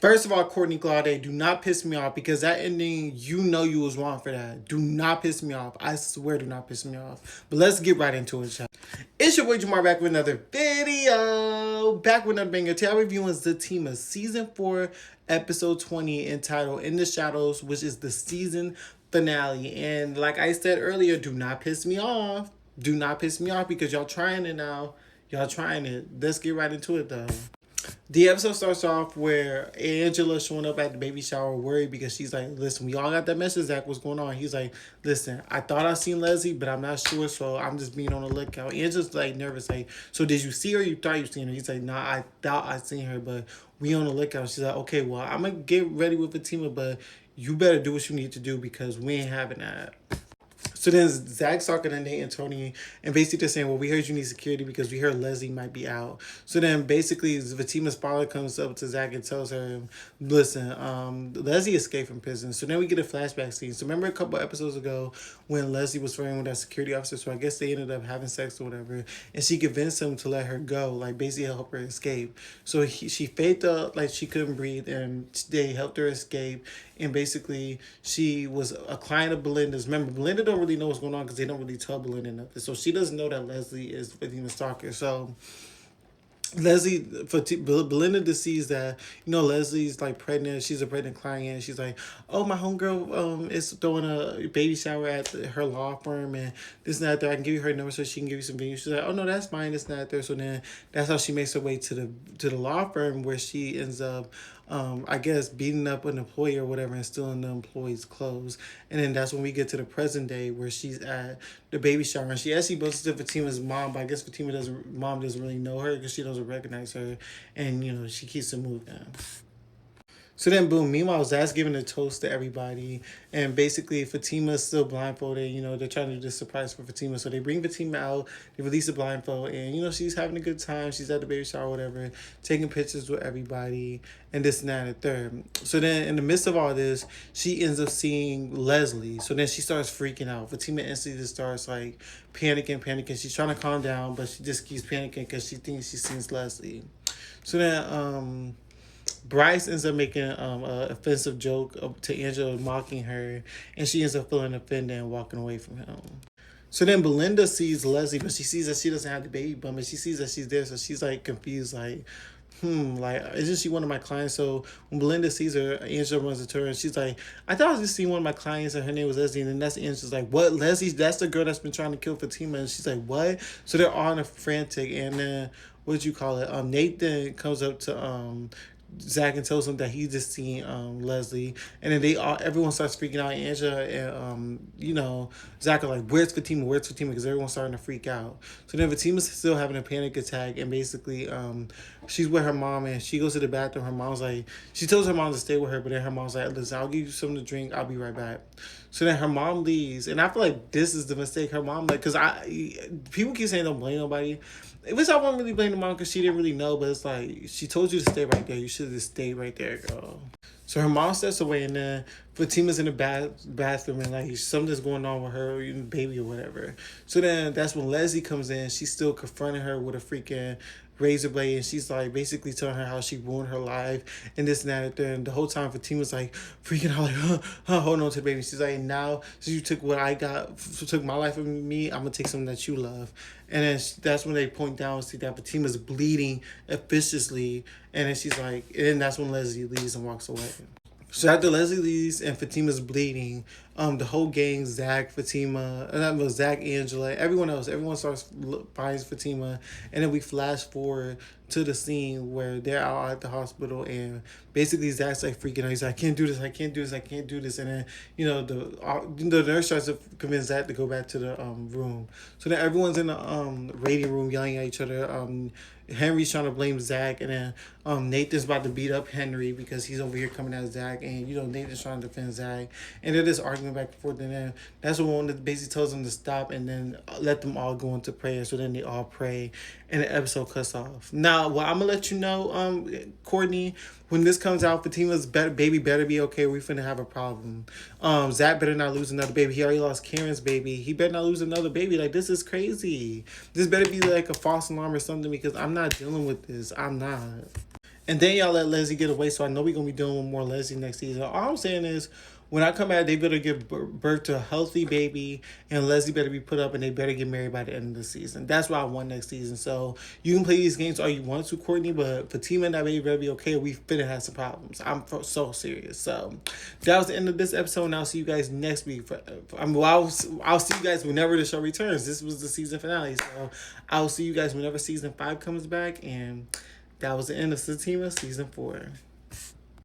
First of all, Courtney Claude, do not piss me off because that ending, you know you was wrong for that. Do not piss me off. I swear, do not piss me off. But let's get right into it, chat. It's your boy Jamar back with another video. Back with another banger. Today I'm reviewing Zatima Season 4, Episode 20, entitled In the Shadows, which is the season finale. And like I said earlier, do not piss me off. Do not piss me off because y'all trying it now. Y'all trying it. Let's get right into it though. The episode starts off where Angela showing up at the baby shower worried because she's like, listen, we all got that message, Zach, what's going on? He's like, listen, I thought I seen Leslie, but I'm not sure, so I'm just being on the lookout. Angela's like nervous, like, so did you see her? You thought you seen her? He's like, nah, I thought I seen her, but we on the lookout. She's like, okay, well, I'm gonna get ready with Fatima, but you better do what you need to do because we ain't having that. So then Zach's talking to Nate and Tony and basically they're saying, well, we heard you need security because we heard Leslie might be out. So then basically Fatima's father comes up to Zach and tells her, listen, Leslie escaped from prison. So then we get a flashback scene. So remember a couple episodes ago when Leslie was flirting with that security officer? So I guess they ended up having sex or whatever. And she convinced him to let her go, like basically help her escape. So she faked up like she couldn't breathe and they helped her escape. And basically she was a client of Belinda's. Remember, Belinda don't really know what's going on because they don't really tell Belinda nothing. So she doesn't know that Leslie is Fatima's stalker. So Belinda sees that, Leslie's like pregnant. She's a pregnant client. She's like, oh, my homegirl is throwing a baby shower at her law firm and this and that there. I can give you her number so she can give you some video. She's like, oh no, that's fine. It's not there. So then that's how she makes her way to the law firm where she ends up I guess beating up an employee or whatever and stealing the employee's clothes. And then that's when we get to the present day where she's at the baby shower and she actually goes to Fatima's mom, but I guess mom doesn't really know her because she doesn't recognize her, and she keeps it moving. So then, boom. Meanwhile, Zach's giving a toast to everybody, and basically Fatima's still blindfolded. They're trying to do this surprise for Fatima, so they bring Fatima out. They release the blindfold, and she's having a good time. She's at the baby shower, whatever, taking pictures with everybody, and this and that and the third. So then, in the midst of all this, she ends up seeing Leslie. So then she starts freaking out. Fatima instantly just starts like panicking. She's trying to calm down, but she just keeps panicking because she thinks she sees Leslie. So then, Bryce ends up making an offensive joke to Angela, mocking her, and she ends up feeling offended and walking away from him. So then Belinda sees Leslie, but she sees that she doesn't have the baby bump, and she sees that she's there, so she's like confused, like, like, isn't she one of my clients? So when Belinda sees her, Angela runs to her and she's like, I thought I was just seeing one of my clients and her name was Leslie. And then that's Angela's like, what? Leslie? That's the girl that's been trying to kill Fatima. And she's like, what? So they're all in a frantic. And then, what'd you call it? Nathan comes up to Zach and tells him that he just seen Leslie, and then everyone starts freaking out. Angela and Zach are like, "Where's Fatima? Where's Fatima?" Because everyone's starting to freak out. So then Fatima's still having a panic attack, and basically she's with her mom, and she goes to the bathroom. Her mom's like, she tells her mom to stay with her, but then her mom's like, "Listen, I'll give you something to drink. I'll be right back." So then her mom leaves, and I feel like this is the mistake. Her mom, like, because people keep saying don't blame nobody. Which I won't really blame the mom because she didn't really know, but it's like she told you to stay right there. You should have just stayed right there, girl. So her mom steps away, and then Fatima's in the bathroom, and like something's going on with her baby or whatever. So then that's when Leslie comes in. She's still confronting her with a freaking razor blade, and she's like basically telling her how she ruined her life and this and that. And the whole time Fatima's like freaking out, like, hold on to the baby. She's like, now since you took what I got, took my life from me, I'm gonna take something that you love. And then that's when they point down and see that Fatima's bleeding efficiously. And then she's like, and then that's when Leslie leaves and walks away. So after Leslie leaves and Fatima's bleeding, the whole gang, Zach, Fatima, not Zach, Angela, everyone starts finds Fatima, and then we flash forward to the scene where they're out at the hospital, and basically Zach's like freaking out. He's like, I can't do this, I can't do this, I can't do this, and then the nurse tries to convince Zach to go back to the room. So then everyone's in the waiting room yelling at each other. Henry's trying to blame Zach, and then Nathan's about to beat up Henry because he's over here coming at Zach, and Nathan's trying to defend Zach, and they're just arguing back and forth. And then that's when one basically tells them to stop and then let them all go into prayer. So then they all pray, and the episode cuts off. Now, well, I'm gonna let you know, Courtney, when this comes out, Fatima's baby better be okay. We finna have a problem. Zach better not lose another baby. He already lost Karen's baby. He better not lose another baby. Like, this is crazy. This better be like a false alarm or something because I'm not dealing with this. I'm not. And then y'all let Leslie get away, so I know we're gonna be doing more Leslie next season. All I'm saying is, when I come back, they better give birth to a healthy baby, and Leslie better be put up, and they better get married by the end of the season. That's what I want next season. So you can play these games all you want to, Courtney, but Fatima and that baby better be okay. We finna have some problems. I'm so serious. So that was the end of this episode, and I'll see you guys next week. I'll see you guys whenever the show returns. This was the season finale, so I'll see you guys whenever season 5 comes back, and that was the end of Zatima season 4.